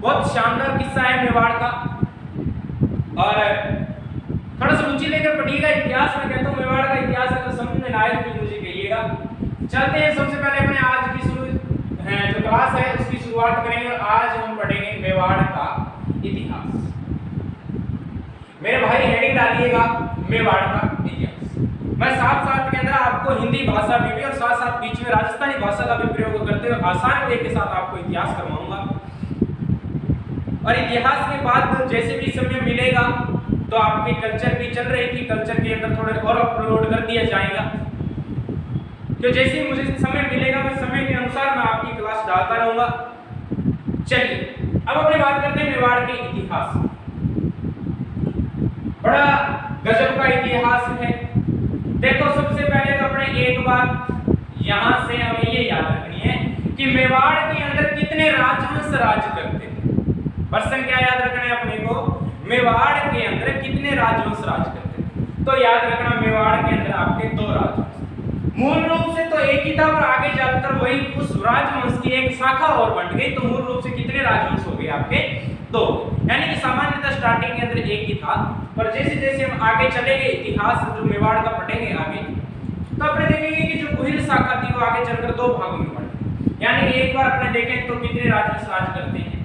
बहुत शानदार किस्सा है मेवाड़ का। और थोड़ा सा रुचि लेकर पढ़िएगा इतिहास में, कहता हूँ मेवाड़ का इतिहास अगर समझ में ना आए तो मुझे कहिएगा। चलते हैं सबसे पहले अपने आज की जो क्लास है उसकी शुरुआत करेंगे और आज हम पढ़ेंगे मेवाड़ का इतिहास। मेरे भाई हेडिंग डालिएगा मेवाड़ का इतिहास। मैं साथ साथ के अंदर आपको हिंदी भाषा भी और साथ साथ बीच में राजस्थानी भाषा का भी प्रयोग करते हुए आसान वे के साथ आपको इतिहास करवाऊंगा। और इतिहास के बाद जैसे भी समय मिलेगा तो आपके कल्चर भी चल रही थी, कल्चर के अंदर थोड़े और अपलोड कर दिया जाएगा। तो जैसे ही मुझे समय मिलेगा मैं समय के अनुसार मैं आपकी क्लास डालता रहूंगा। चलिए अब अपनी बात करते हैं मेवाड़ के इतिहास। बड़ा गजब का इतिहास है। देखो सबसे पहले तो अपने एक बात यहां से हमें ये याद रखनी है कि मेवाड़ के अंदर कितने राजवंश राज करते थे। पर्सन क्या याद रखना है अपने को, मेवाड़ के अंदर कितने राजवंश राज करते थे। तो याद रखना मेवाड़ के अंदर आपके 2 राजवंश, मूल रूप से तो एक ही था पर आगे जाकर वही उस राजवंश की एक शाखा और बन गई। तो मूल रूप से कितने राजवंश हो गए आपके 2, यानी कि सामान्यतः स्टार्टिंग के अंदर एक ही था, पर जैसे जैसे हम आगे चलेंगे इतिहास जो मेवाड़ का पढ़ेंगे आगे तो अपने देखेंगे कि जो गुहिल शाखा थी वो आगे चलकर 2 भागों में बढ़ी। यानी कि एक बार अपने देखें तो कितने राजवंश राज करते हैं,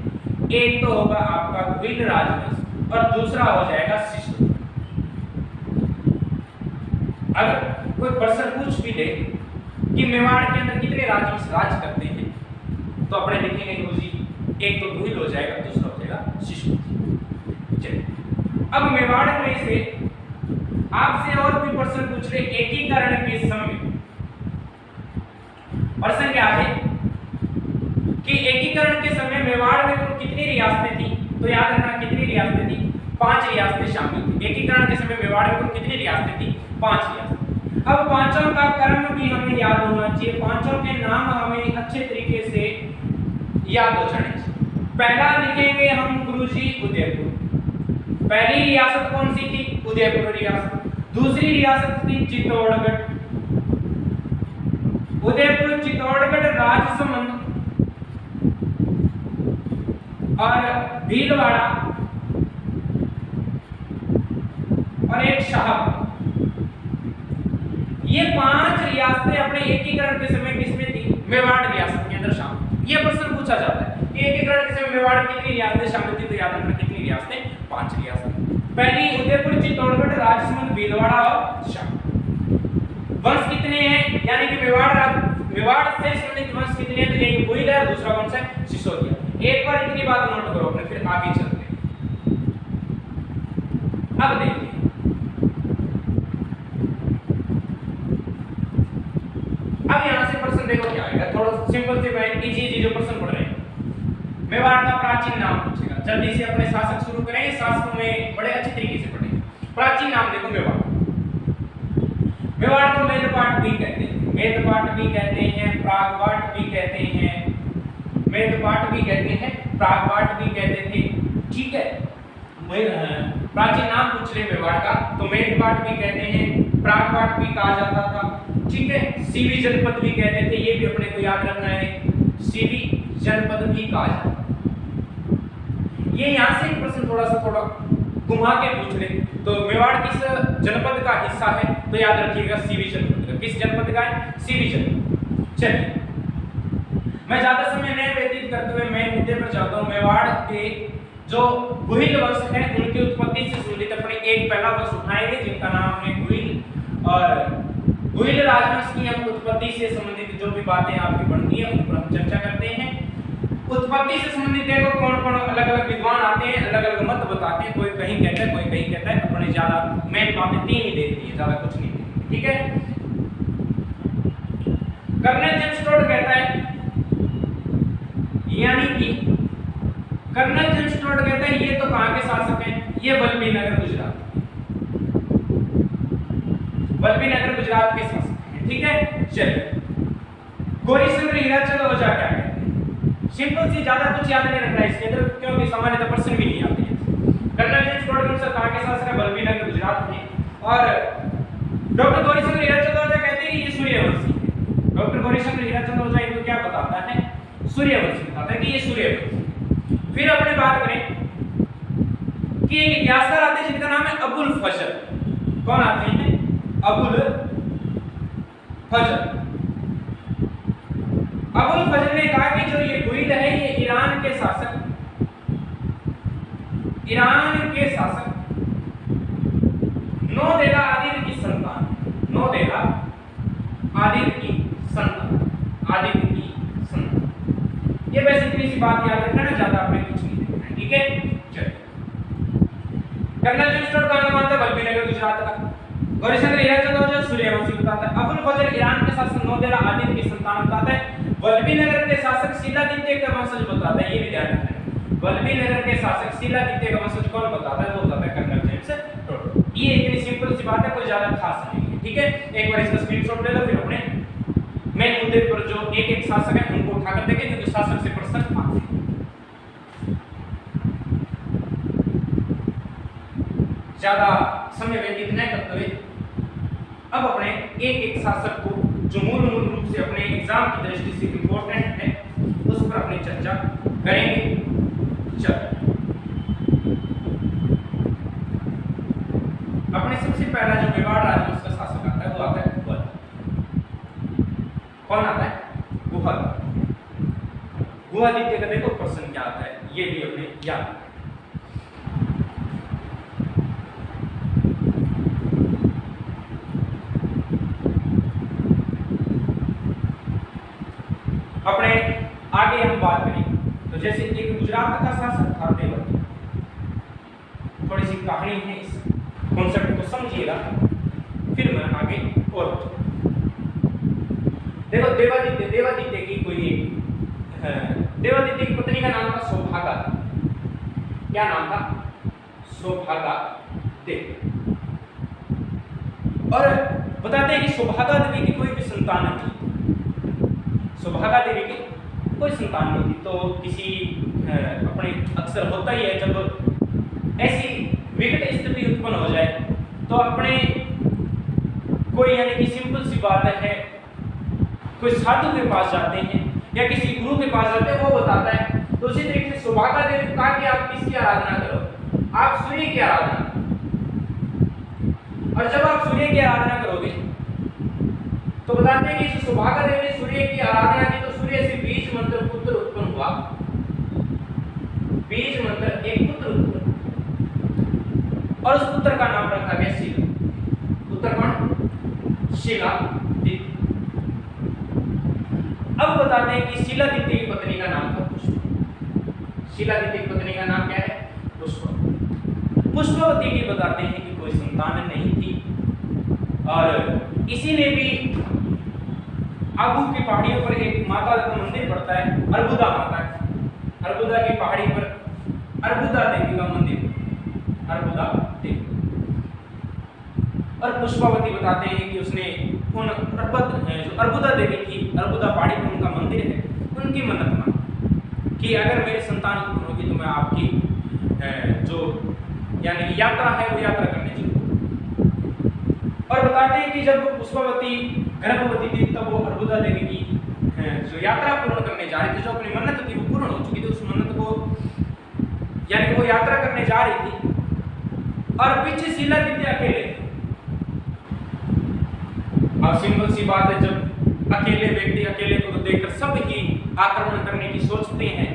एक तो होगा आपका गुहिल राजवंश और दूसरा हो जाएगा शिशु। अगर कोई पर्सन पूछ भी दे कि मेवाड़ के अंदर कितने राजवंश राज करते हैं तो अपने लिखेंगे कि एक तो गुहिल हो जाएगा, दूसरा हो जाएगा शिशु। चलिए अब मेवाड़ में से आपसे और भी पर्सन पूछ रहे एकीकरण के समय पर्सन क्या है कि एकीकरण के समय मेवाड़ में कुल कितनी रियासतें थी। तो याद रखना कितनी रियासतें थी, 5 रियासतें शामिल थी। एकीकरण के समय मेवाड़ में कुल कितनी रियासतें थी, 5 रियासतें। अब पांचों का क्रम भी हमें याद होना चाहिए, पांचों के नाम हमें अच्छे तरीके से याद हो जाने चाहिए। पहला लिखेंगे हम गुरुजी उदयपुर। पहली रियासत कौन सी थी, उदयपुर रियासत। दूसरी रियासत थी चित्तौड़गढ़। उदयपुर, चित्तौड़गढ़, राजसमंद और भीलवाड़ा और एक शाहपुर। ये 5 रियासतें अपने एकीकरण के समय किसमें थी, मेवाड़ रियासत के अंदर शामिल। ये प्रश्न पूछा जाता है कि एकीकरण के समय मेवाड़ कितनी रियासतें शामिल थी। तो याद रखना कितनी रियासतें, 5 रियासतें। पहली उदयपुर, चित्तौड़गढ़, राजसमंद, भीलवाड़ा और शाहपुर। वंश कितने हैं, यानी कि मेवाड़ से संबंधित वंश कितने हैं, तो एक गुहिल है, दूसरा वंश है सिसोदिया। एक बार इतनी बात नोट करो अपने, फिर आगे चलते हैं। अब देखिए अब यहां से प्रश्न देखो क्या आएगा, थोड़ा सिंपल से मैं इजी जो प्रश्न पढ़ रहे हैं। मेवाड़ का प्राचीन नाम पूछेगा। जल्दी से अपने शासक शुरू करेंगे, शासकों में बड़े अच्छे तरीके से पढ़ेंगे। प्राचीन नाम देखो मेवाड़। मेवाड़ को मेदपाट भी कहते हैं, मेदपाट भी कहते हैं, प्रागवाट भी कहते हैं, मेदपाट भी कहते हैं, प्रागवाट भी कहते थे। ठीक है, प्राचीन नाम पूछ रहे मेवाड़ का, तो मेदपाट भी कहते हैं, प्रागवाट भी कहा जाता था। ठीक है, सीवी जनपद भी कहते थे, ये भी अपने को याद रखना है, सीवी जनपद भी कहा जाता था। ये यहाँ से प्रश्न थोड़ा घुमा के पूछ ले तो मेवाड़ किस जनपद का हिस्सा है, तो याद रखिएगा सीवी जनपद का। किस जनपद का है, सीवी जनपद। चलिए मैं ज्यादा समय नहीं व्यतीत करते हुए मैं मुद्दे पर जाता हूँ। मेवाड़ के जो गुहिल वंश है उनकी उत्पत्ति से संबंधित अपने एक पहला वंश उठाएंगे जिनका नाम है गुहिल। और गुहिल राजवंश की हम उत्पत्ति से संबंधित जो भी बातें आपकी बनती है उन पर हम चर्चा करते हैं। उत्पत्ति से संबंधित देखो कौन कौन अलग अलग विद्वान आते हैं, अलग अलग मत बताते हैं। कोई कहीं कहता है, कोई कहीं कहता है। अपने ज्यादा मेन बातें 3 ही देती है, ज्यादा कुछ नहीं देती। ठीक है, कर्नल जेम्स टोड कहता है, यानी कि कर्नल जेम्स टोड कहता है ये तो कहां के शासक हैं, ये वल्लभीनगर गुजरात, वल्लभीनगर गुजरात के शासक हैं। ठीक है, चलिए गौरीशंकर हीराचंद ओझा क्या कहते हैं। सिंपल सी, ज्यादा कुछ याद नहीं रखना इसके अंदर क्योंकि सामान्यतः प्रश्न भी नहीं आते हैं। कर्नल जेम्स टोड अनुसार कहां के शासक है, वल्लभीनगर गुजरात में। और डॉक्टर गौरीशंकर हीराचंद ओझा कहते हैं कि ये सूर्यवंशी है। डॉक्टर गौरीशंकर हीराचंद ओझा इनको क्या बताता है, सूर्यवंशी बताता है कि ये सूर्यवंशी। फिर अपने बात करें कि एक इतिहासकार आते हैं जिनका नाम है अबुल फजल। कौन आते हैं? अबुल फजल। अबुल फजल ने कहा कि जो ये गुइल है ये ईरान के शासक नौदेला आदिल की संतान, नौदेला आदिल की संतान। ये वैसे इतनी सी बात याद रखना ना, ज्यादा आपने कुछ नहीं देखना है, ठीक है। चलिए, कर्नल जेम्स टोड का नाम था वल्लभी नगर गुजरात का। गौरीशंकर हीराचंद जो सूर्यवंशी बताता है। अबुल फजल ईरान के शासक नौदेला आदिल की संतान बताता है। वल्लभी नगर के शासक शिलादित्य का वंशज बताता है। ये भी ध्यान रखना है, वल्लभी नगर के शासक शिलादित्य का वंशज कौन बताता है? वो बताता है कर्नल जेम्स टोड। ये इतनी सिंपल सी बात है, कोई ज्यादा खास नहीं है, ठीक है। एक बार इसका स्क्रीनशॉट ले लो, फिर अपने मेन मुद्दे पर जो एक एक शासक है उनको उठाकर देखें, क्योंकि शासक से प्रश्न आते हैं। ज्यादा समय व्यतीत न करते हुए अब अपने एक एक शासक को जो मूल रूप से अपने एग्जाम की दृष्टि से इंपॉर्टेंट है उस पर अपनी चर्चा करेंगे। चलो, अपने सबसे पहला जो मेवाड़ राज्य उसका शासक आता है वो आता है गुहद। कौन आता है? गुहद। गुहादित्य का देखो प्रश्न क्या आता है, ये भी अपने याद। अपने आगे हम बात करेंगे तो जैसे एक गुजरात का शासक था देवती। थोड़ी सी कहानी है, इस कॉन्सेप्ट को समझिएगा, फिर मैं आगे और देखो। देवादित्य की कोई देवादित्य की पत्नी का नाम था सौभागा। क्या नाम था? सौभागा देवी। और बताते हैं कि सौभागा देवी की कोई भी संतान नहीं थी। सौभागा देवी की कोई संतान नहीं थी। तो किसी अपने अक्सर होता ही है जब ऐसी विकट स्थिति उत्पन्न हो जाए तो अपने कोई यानी कि सिंपल सी बात है, कोई साधु के पास जाते हैं या किसी गुरु के पास जाते हैं, वो बताता है। तो उसी तरीके से सौभागा देवी ने कहा कि आप किसकी आराधना करो? आप सूर्य की आराधना। और जब आप सूर्य की आराधना करोगे तो बताते हैं कि सौभागा देवी ने सूर्य की आराधना की तो सूर्य से बीज मंत्र पुत्र उत्पन्न हुआ। बीज मंत्र एक पुत्र उत्पन्न और उस पुत्र का नाम रखा गया शिला। पुत्र कौन? शिलादित्य। अब बताते हैं कि शिलादित्य की पत्नी का नाम था पुष्पा। शिलादित्य की पत्नी का नाम क्या है? पुष्पा। पुष्पवती की बताते हैं कि कोई संतान नहीं थी और इसी ने भी आबू की पहाड़ियों पर एक माता का मंदिर पड़ता है, अर्बुदा माता। अर्बुदा की पहाड़ी पर अर्बुदा देवी का मंदिर, अर्बुदा देवी। और पुष्पावती बताते हैं कि उसने उन जो अर्बुदा देवी की अर्बुदा पहाड़ी पर उनका मंदिर है, उनकी मन्नत मांगी कि अगर मेरी संतान उत्पन्न होगी तो मैं आपकी जो यानी कि यात्रा है वो यात्रा करने चलूंगा। और बताते हैं कि जब पुष्पावती गर्भवती थी तब वो अर्बुदा देवी की जो यात्रा पूर्ण करने जा रही थी, जो अपनी मन्नत थी वो पूर्ण हो चुकी थी, उस मन्नत को यानी कि वो यात्रा करने जा रही थी और पीछे शिलादित्य अकेले थे। अब सिंपल सी बात है, जब अकेले व्यक्ति अकेले को देखकर सब ही आक्रमण करने की सोचते हैं।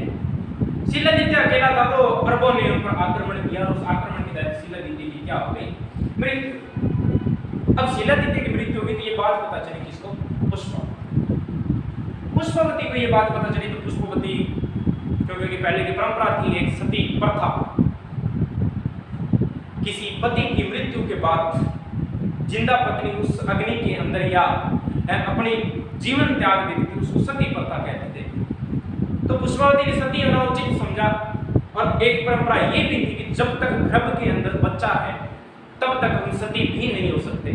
शिलादित्य अकेला था तो अरबों ने उन पर आक्रमण किया और उस आक्रमण के तहत शिलादित्य की क्या हो गई? मृत्यु। अब शिलादित्य की मृत्यु हो गई तो ये बात पता चली किसको? पुष्पवती को ये बात पता चली तो पुष्पवती, क्योंकि पहले की परंपरा थी एक सती प्रथा, किसी पति की मृत्यु के बाद जिंदा पत्नी उस अग्नि के अंदर या अपनी जीवन त्याग देती थी, उसको सती प्रथा कहते थे। तो पुष्पवती ने सती होना उचित समझा और एक परंपरा ये भी थी कि जब तक गर्भ के अंदर बच्चा है तब तक हम सती भी नहीं हो सकते।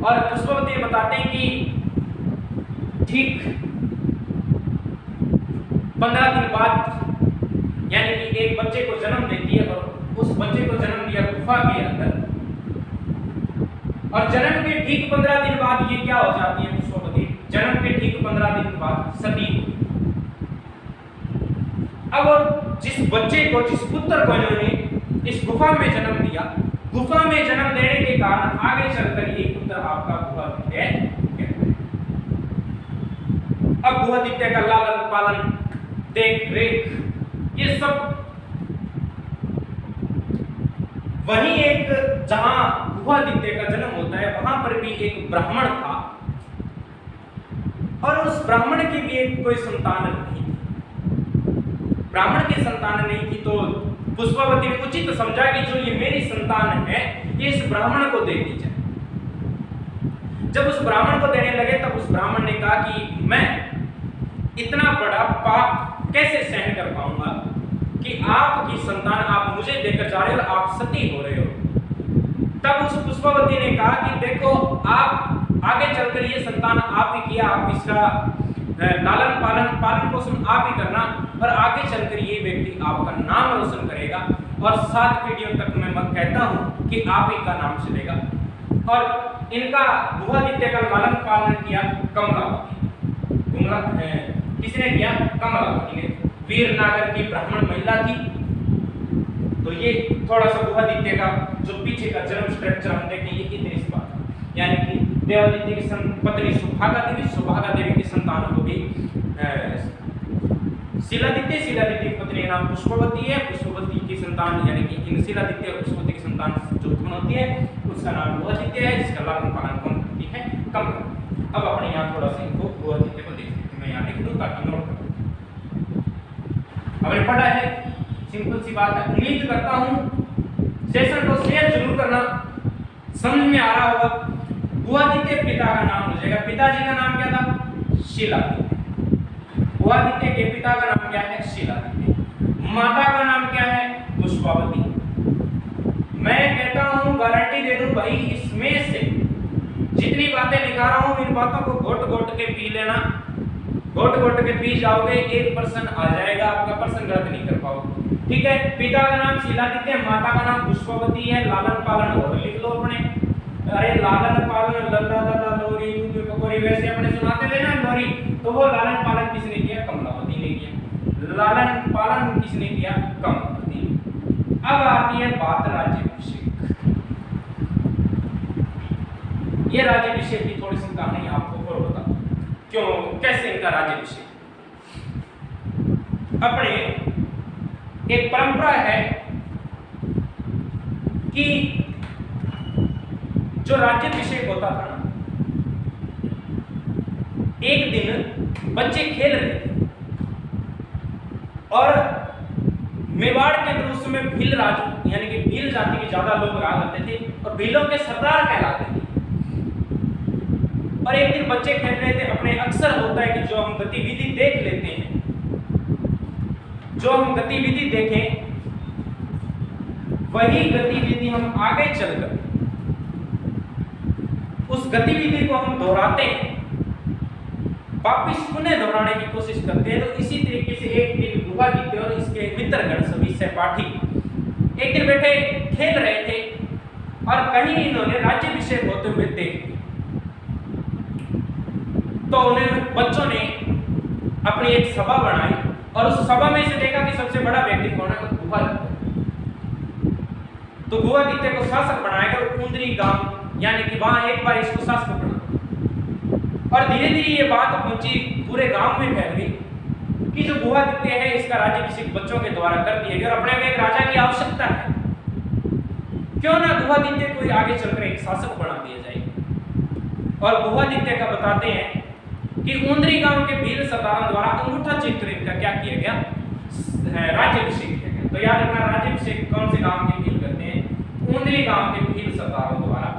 और पुष्पवती बताते हैं कि ठीक 15 दिन बाद यानी कि एक बच्चे को जन्म देती है और उस बच्चे को जन्म दिया गुफा के अंदर, और जन्म के ठीक 15 दिन बाद ये क्या हो जाती है? पुष्पवती जन्म के ठीक 15 दिन बाद सती हुई। अब जिस बच्चे को, जिस पुत्र को इन्होंने इस गुफा में जन्म दिया, गुफा में जन्म देने के कारण आगे चलकर ये पुत्र आपका गुहादित्य कहलाए। अब गुहादित्य का लालन पालन, देख रेख, ये सब वही एक जहां गुहादित्य का जन्म होता है वहां पर भी एक ब्राह्मण था और उस ब्राह्मण की भी एक कोई संतान नहीं थी। ब्राह्मण की संतान नहीं थी तो पुष्पावती ने उचित समझा कि जो ये मेरी संतान है ये इस ब्राह्मण को दे दी जाए। जब उस ब्राह्मण को देने लगे तब उस ब्राह्मण ने कहा कि मैं इतना बड़ा पाप कैसे सहन कर पाऊंगा कि आपकी संतान आप मुझे देकर जा रहे हो और आप सती हो रहे हो। तब उस पुष्पावती ने कहा कि देखो, आप आगे चलकर ये संतान आप ही किया, आप इसका लालन पालन पोषण आप ही करना और आगे चलकर ये व्यक्ति आपका नाम रोशन करेगा और 7 पीढ़ियों तक मैं कहता हूं कि आप ही का नाम चलेगा। और इनका गुहादित्य का लालन पालन किया कमलावती। किसने किया? कमलावती ने। वीर नागर की ब्राह्मण महिला थी। तो ये थोड़ा सा गुहादित्य का जो पीछे का जन्म स्ट्रक्चर हम देखें, ये इतनी सी बात, यानी कि देवादित्य की पत्नी सुभागा देवी की संतान होगी शिलादित्य, शिलादित्य की पत्नी का नाम पुष्पवती है, पुष्पवती की संतान यानी कि इन शिलादित्य और पुष्पवती की संतान जो उत्पन्न होती है उसका नाम गुहादित्य है, जिसका लालन पालन कौन करती है? कमला। अब अपने यहाँ थोड़ा सा इनको गुहादित्य को देखते हैं, मैं यहाँ लिख दूँ ताकि नोट करूँ। हमने पढ़ा है, सिंपल सी बात है। उम्मीद करता हूँ सेशन को शेयर जरूर करना, समझ में आ रहा होगा। गुहादित्य पिता का नाम हो जाएगा, पिताजी का नाम क्या था? शिलादित्य। गुहादित्य के पिता का नाम क्या है? शिलादित्य। माता का नाम क्या है? पुष्पावती। मैं कहता हूँ, गारंटी दे दूं भाई, इसमें से जितनी बातें लिखा रहा हूँ इन बातों को घोट घोट के पी लेना, घोट घोट के पी जाओगे 1% आ जाएगा, आपका पर्सन गलत नहीं कर पाओगे। ठीक है, पिता का नाम शिलादित्य, माता का नाम पुष्पावती है। लालन पालन और लिख लो अपने, अरे लालन पालन लल्ला लल्ला लोरी पकोरी वैसे अपने सुनाते थे ना लोरी, तो वो लालन पालन किसने किया? कमलावती ने किया। लालन पालन किसने किया? कमलावती ने। अब आती है बात राज्याभिषेक। ये राज्याभिषेक की थोड़ी सी कहानी आपको और बता क्यों, कैसे इनका राज्याभिषेक। अपने एक परंपरा है कि जो राज्याभिषेक होता था ना, एक दिन बच्चे खेल रहे थे और मेवाड़ के अंदर उस समय भील राज यानी कि भील जाति के ज्यादा लोग रहा करते थे और भीलों के सरदार कहलाते थे। और एक दिन बच्चे खेल रहे थे, अपने अक्सर होता है कि जो हम गतिविधि देख लेते हैं, जो हम गतिविधि देखें वही गतिविधि हम आगे चलकर उस गतिविधि को हम दोहराते हैं, वापिस पुनः दोहराने की कोशिश करते हैं। तो इसी तरीके से एक दिन गुहादित्य और इसके मित्रगण सभी सहपाठी एक दिन बैठे खेल रहे थे और कहीं इन्होंने राज्याभिषेक होते हुए देख लिया। तो उन्हें बच्चों ने अपनी एक सभा बनाई और उस सभा में से देखा कि सबसे बड़ा व्यक्ति कौन है? गुहादित्य। तो गुहादित्य को शासक बनाएगा उंदरी गांव, यानी कि वहां एक बार इसको शासक बना। और धीरे धीरे ये बात पहुंची पूरे गांव में फैल गई कि जो गुहादित्य है इसका राज्याभिषेक बच्चों के द्वारा कर दिया गया और अपने में एक राजा की आवश्यकता है, क्यों ना गुहादित्य को आगे चलकर एक शासक बना दिया जाए। और गुहादित्य का बताते हैं कि उंदरी गांव के भील सरदारों द्वारा अंगूठा चित्र इनका क्या किया गया? राज्याभिषेक किया गया। तो याद रखना, राज्याभिषेक कौन से गांव के भील करते हैं? उंदरी गांव के भील सरदारों द्वारा,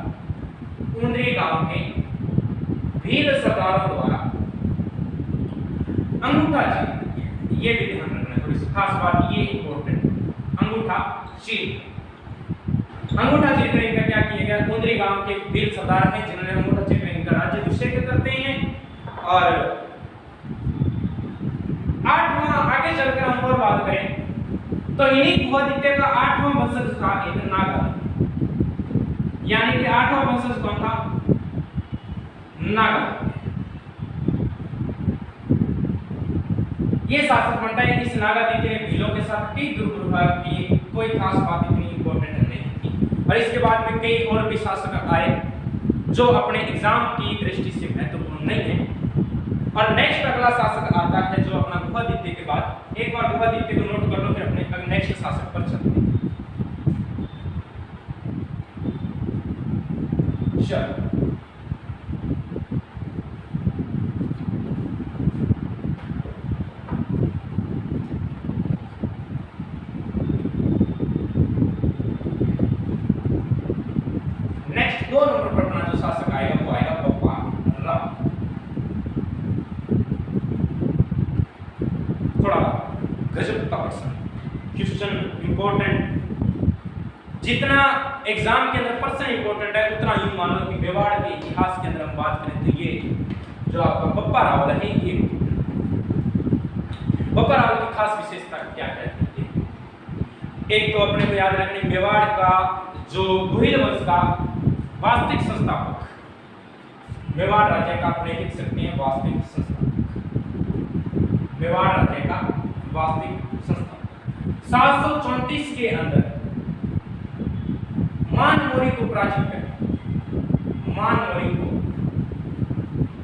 उंदरी गांव के भील सरदारों द्वारा अंगूठा चित्र। ये भी ध्यान रखना, थोड़ी खास बात ये इंपॉर्टेंट, अंगूठा चित्र। अंगूठा चित्र इनका क्या किया गया? उंदरी गांव के भील सरदार हैं जिन्होंने अंगूठा चित्र इनका राज्याभिषेक करते हैं। और 8वां आगे चलकर हम और बात करें तो इन्हीं गुहादित्य का 8वां वंशज था एक नागा, यानी कि 8वां वंशज कौन था? नागा। ये शासक बनता है। इस नागादित्य ने भीलों के साथ कई दुर्व्यवहार किए, कोई खास बात इतनी इंपॉर्टेंट नहीं थी। और इसके बाद में कई और भी शासक आए जो अपने एग्जाम की दृष्टि से महत्वपूर्ण नहीं है। और नेक्स्ट अगला शासक आता है जो अपना गुहादित्य के बाद, एक बार गुहादित्य को नोट कर लो, फिर अपने नेक्स्ट शासक पर चलते हैं। चलो नेक्स्ट 2 नंबर पर अपना जो शासक आएगा वो आएगा बप्पा राव। थोड़ा गजब का प्रश्न, क्वेश्चन इंपॉर्टेंट। जितना एग्जाम के अंदर प्रश्न इंपॉर्टेंट है उतना यूं मानो कि मेवाड़ के इतिहास के अंदर हम बात करें तो ये जो आपका बप्पा रावल है, ये बप्पा रावल की खास विशेषता क्या है? एक तो अपने को याद रखनी, मेवाड़ का जो गुहिल वंश का वास्तविक संस्थापक, मेवाड़ राज्य का अपने लिख सकते हैं वास्तविक संस्थापक, मेवाड़ राज्य का वास्तविक संस्थापक। 734 के अंदर मानमोरी को पराजित कर, मानमोरी को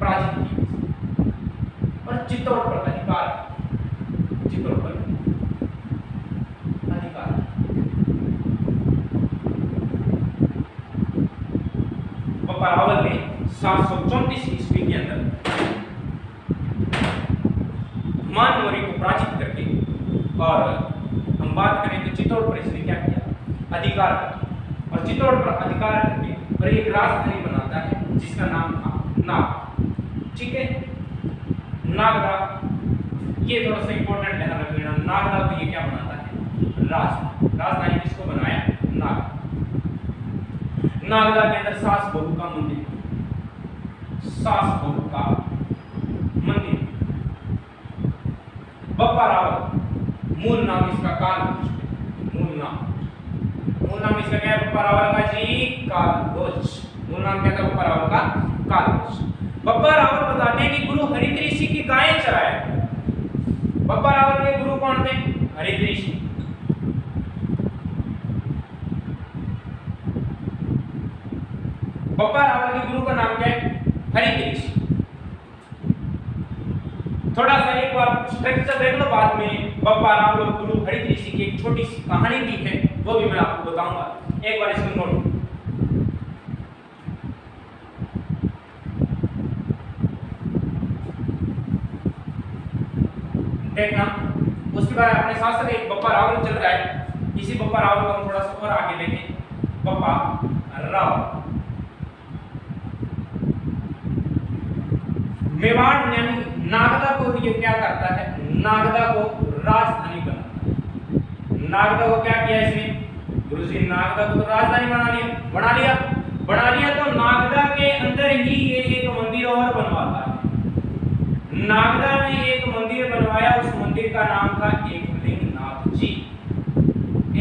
पराजित किया और चित्तौड़ पर अधिकार, चित्तौड़ पर अधिकार। बप्पा रावल ने 734 ईस्वी के अंदर मानमोरी को पराजित करके, और हम बात करें तो चित्तौड़ पर इसने क्या किया? अधिकार किया। और चित्तौड़ पर अधिकार करके और एक राजधानी बनाता है जिसका नाम था नाग। ठीक है, नागदा, ये थोड़ा सा इंपॉर्टेंट ध्यान रख लेना। नागदा को ये क्या बनाता है? राजधानी। राजधानी किसको बनाया? नागदा। नागदा के अंदर सास बहू का मंदिर, सास बहू का मंदिर। बप्पा रावल, मूल नाम इसका कालभोज, मूल नाम इसका क्या है? बप्पा रावल का जी कालभोज। मूल नाम क्या था बप्पा रावल का? कालभोज। बप्पा रावल बताते हैं कि गुरु हरित ऋषि की गायें चराया। बप्पा रावल के गुरु कौन थे? हरित ऋषि। बप्पा रावल के गुरु का नाम क्या है? हरित ऋषि। थोड़ा सा एक बार स्ट्रक्चर देख लो, बाद में बप्पा रावल और गुरु हरित ऋषि की एक छोटी सी कहानी भी है, वो भी मैं आपको बताऊंगा। एक बार इसको नोट देखना। उसके बाद अपने साथ साथ एक बप्पा रावल चल रहा है, इसी बप्पा रावल को हम थोड़ा सा और आगे लेके बप्पा रावल मेवाड़ यानी नागदा को ये क्या करता है? नागदा को राजधानी बनाता है। नागदा को क्या किया इसने? गुरुजी नागदा को तो राजधानी बना लिया तो नागदा के अंदर ही ये एक मंदिर और बनवाता है। नागदा में एक मंदिर बनवाया, उस मंदिर का नाम था एकलिंगनाथ जी।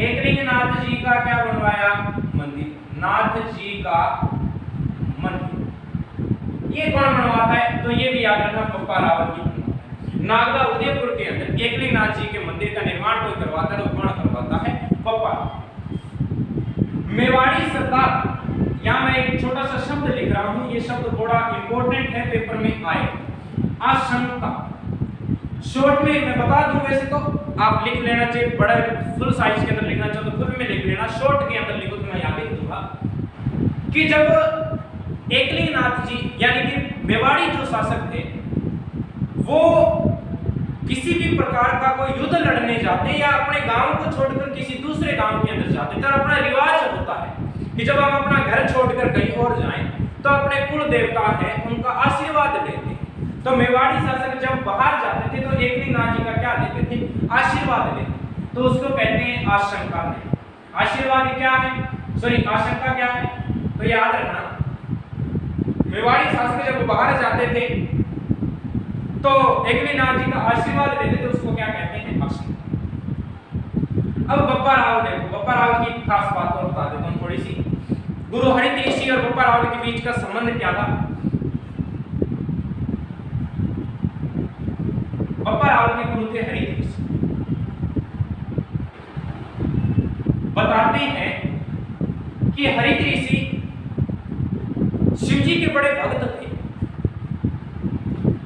एकलिंगनाथ जी का क्या बनवाया? मंदिर, नाथ जी का मंदिर। ये कौन बनवाता है? तो ये भी याद रखना, बप्पा रावल की बनवाता है। नागदा उदयपुर के अंदर एकलिंगनाथ जी के मंदिर का निर्माण कोई करवाता है तो कौन करवाता है? बप्पा। मेवाड़ी सरकार, यहाँ मैं एक छोटा सा शब्द लिख रहा हूँ, ये शब्द बड़ा इंपॉर्टेंट है, पेपर में आए। आशंका, शॉर्ट में मैं बता दूं, वैसे तो आप लिख लेना चाहिए, बड़ा फुल साइज के अंदर लिखना चाहो तो फुल में लिख लेना, शॉर्ट के अंदर लिखो तो मैं यहाँ लिख दूंगा कि जब एकलिंगनाथ जी यानी कि मेवाड़ी जो शासक थे वो किसी भी प्रकार का कोई युद्ध लड़ने जाते या अपने गांव को छोड़कर किसी दूसरे गांव के अंदर जाते, तो अपना रिवाज होता है कि जब हम अपना घर छोड़कर कहीं और जाएं तो अपने कुल देवता है उनका आशीर्वाद लेते हैं। तो मेवाड़ी शासक जब बाहर जाते थे तो एकलिंगनाथ जी का क्या लेते थे? आशीर्वाद लेते। तो उसको कहते हैं आशंका में। आशीर्वाद क्या है? सॉरी, आशंका क्या है? तो याद रखना, मेवाड़ी शासक जब बाहर जाते थे तो एकलिंगनाथ जी का आशीर्वाद लेते थे, उसको क्या कहते हैं? आशंका। अब बप्पा रावल देखो, बप्पा रावल की खास बात और बता देता हूं थोड़ी सी। गुरु हरित ऋषि और बप्पा रावल के बीच का संबंध क्या था? बप्पा रावल के गुरु थे हरित ऋषि। बताते हैं कि हरित ऋषि शिव जी के बड़े भक्त थे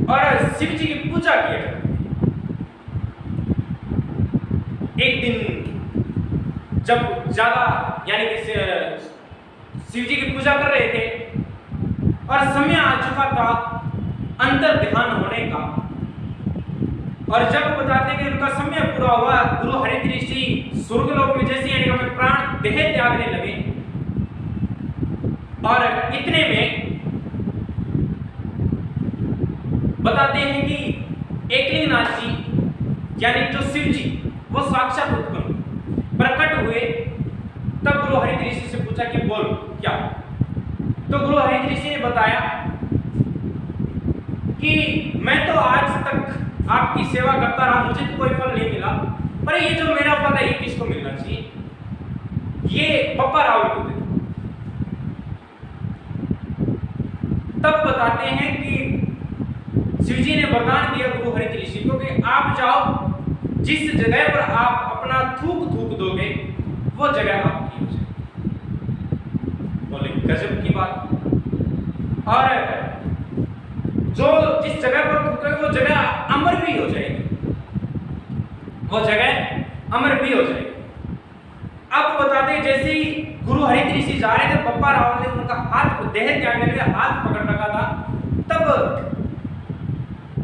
और शिव जी की पूजा किया करते थे। एक दिन जब ज्यादा यानी कि शिव जी की पूजा कर रहे थे और समय आ चुका था अंतर ध्यान होने का, और जब बताते हैं कि उनका समय पूरा हुआ, गुरु हरित ऋषि स्वर्गलोक में जैसे यानी कि प्राण देह त्यागने लगे, और इतने में बताते हैं कि एकलिंगनाथ जी यानी जो शिव जी वो साक्षात उत्पन्न प्रकट हुए। तब गुरु हरित ऋषि से पूछा कि बोल क्या? तो गुरु हरित ऋषि ने बताया कि मैं तो आज तक आपकी सेवा करता रहा, मुझे तो कोई फल नहीं मिला, पर ये जो मेरा फल है ये किसको मिलना चाहिए? ये बप्पा रावल को दे। तब बताते हैं कि शिव जी ने वरदान दिया गुरु हरित ऋषि को कि आप जाओ, जिस जगह पर आप अपना थूक दोगे वो जगह आपकी हो जाएगी। बोले गजब की बात। और जो जिस जगह पर थूकोगे वो जगह अमर भी हो जाएगी, वो जगह अमर भी हो जाएगी। अब बताते हैं जैसे ही गुरु हरित ऋषि जा रहे थे, बप्पा रावल ने उनका हाथ देह त्यागने के लिए हाथ पकड़ रखा था। तब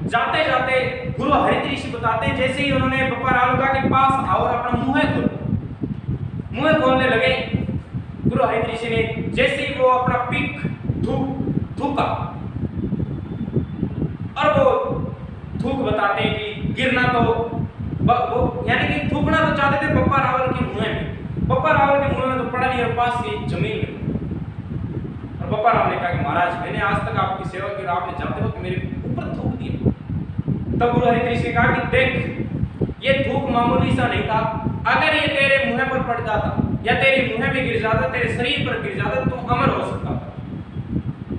जाते जाते गुरु हरित ऋषि बताते हैं जैसे ही उन्होंने बप्पा रावल का के पास आओ और अपना मुंह खोलने लगे, गुरु हरित ऋषि ने जैसे ही वो अपना पीक थूका और वो थूक बताते हैं कि गिरना तो वो यानी कि थूकना तो चाहते थे बप्पा रावल के मुंह में, बप्पा रावल के मुंह में तो पड़ा नहीं और पास की जमीन में। और बप्पा रावल ने कहा कि महाराज मैंने आज तक आपकी सेवा की और आपने जाते वक्त मेरे ऊपर थूक दिया। तब गुरु हरित ऋषि ने कहा कि देख ये थूक मामूली सा नहीं था, अगर ये तेरे मुंह पर पड़ जाता या तेरे मुंह में गिर जाता, तेरे शरीर पर गिर जाता तो अमर हो सकता था।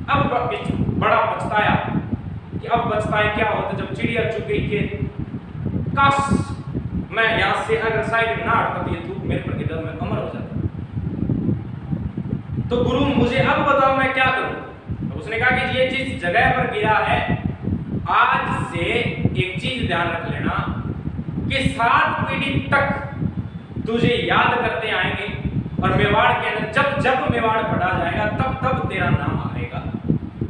अब बड़ा पछताया कि अब पछताए क्या होता जब चिड़िया चुग गई खेत, काश मैं यहां से अगर साइड ना हटता तो ये थूक मेरे पर गिरता मैं अमर हो जाता। तो गुरु मुझे अब बताओ मैं क्या करूं? तो उसने कहा कि ये जिस जगह पर गिरा है, आज से एक चीज ध्यान रख लेना कि 7 पीढ़ी तक तुझे याद करते आएंगे, और मेवाड़ के अंदर जब जब मेवाड़ बढ़ा जाएगा तब तब तेरा नाम आएगा।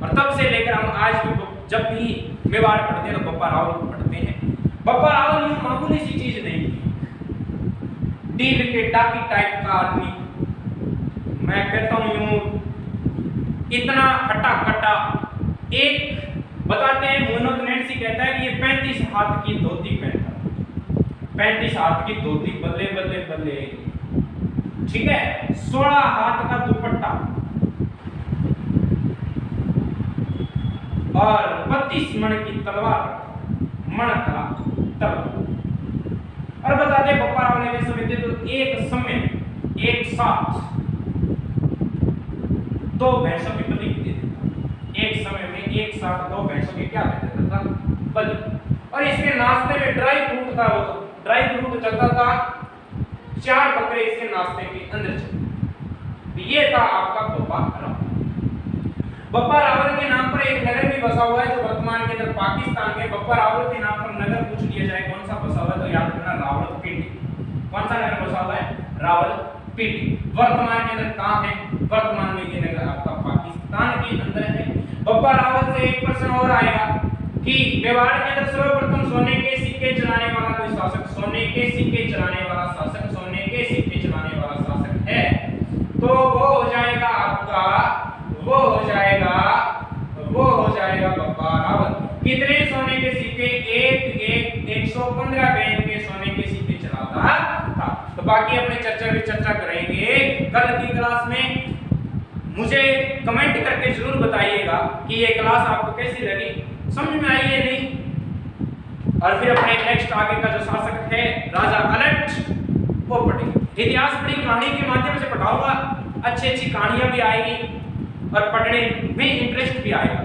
और तब से लेकर हम आज भी जब भी मेवाड़ पढ़ते हैं तो बप्पा रावल को पढ़ते हैं। बप्पा रावल यूं मामूली सी चीज नहीं थी, डील के डाकी टाइप का आदमी, मैं कहता हूं यूं इतना हटा कटा। एक बताते हैं मोहम्मद नैन्सी कहता है कि ये 35 हाथ की धोती पहनता, 35 हाथ की धोती, बल्ले बल्ले बल्ले, ठीक है, 16 हाथ का दुपट्टा और 32 मण की तलवार, मण का तलवार। और बताते हैं बप्पा रावल ने समय थे तो एक समय एक साथ 2 भैंसों की बलि दे देता, एक समय में एक साथ 2 भैंसों की क्या दे देता था? बलि। और इसके नाश्ते में ड्राई फ्रूट था, वो ड्राई फ्रूट चलता था, 4 बकरे इसके नाश्ते के अंदर चलते। ये था आपका बप्पा रावल। बप्पा रावल के नाम पर एक नगर भी बसा हुआ है जो वर्तमान के अंदर पाकिस्तान में। बप्पा रावल के नाम पर नगर पूछ लिया जाए कौन सा बसा हुआ है तो याद रखना रावलपिंडी। कौन सा नगर बसा हुआ है? रावलपिंडी। वर्तमान के अंदर कहां है? वर्तमान में ये नगर आपका पाकिस्तान के अंदर है। बप्पा रावल से एक प्रश्न और आएगा कि मेवाड़ के अंदर सर्वप्रथम सोने के सिक्के चलाने वाला कोई शासक, सोने के सिक्के चलाने वाला शासक, सोने के सिक्के चलाने वाला शासक है तो वो हो जाएगा आपका, वो हो जाएगा बप्पा रावल। कितने सोने के सिक्के? 115 बैंक के सोने के सिक्के चलाता था। तो बाकी अपने चर्चा करेंगे कल की क्लास में। मुझे कमेंट करके जरूर बताइएगा कि ये क्लास आपको कैसी लगी, समझ में आई है नहीं। और फिर अपने नेक्स्ट आगे का जो शासक है राजा अलट वो पढ़ेंगे। इतिहास पढ़ी कहानी के माध्यम से पढ़ाऊंगा, अच्छी कहानियां भी आएगी और पढ़ने में इंटरेस्ट भी आएगा।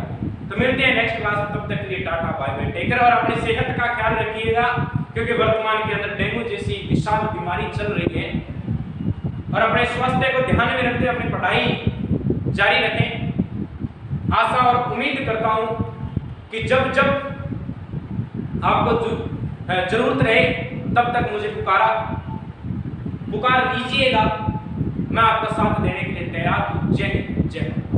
तो मिलते हैं नेक्स्ट क्लास में, तब तक के लिए tata bye bye, take care और अपनी सेहत का ख्याल रखिएगा, क्योंकि वर्तमान के अंदर डेंगू जैसी विशाल बीमारी चल रही है। और अपने स्वास्थ्य को ध्यान में रखते अपनी पढ़ाई जारी रखें। आशा और उम्मीद करता हूं कि जब जब आपको जरूरत रहे तब तक मुझे पुकार लीजिएगा, मैं आपका साथ देने के लिए तैयार हूं। जय हिंद, जय भारत।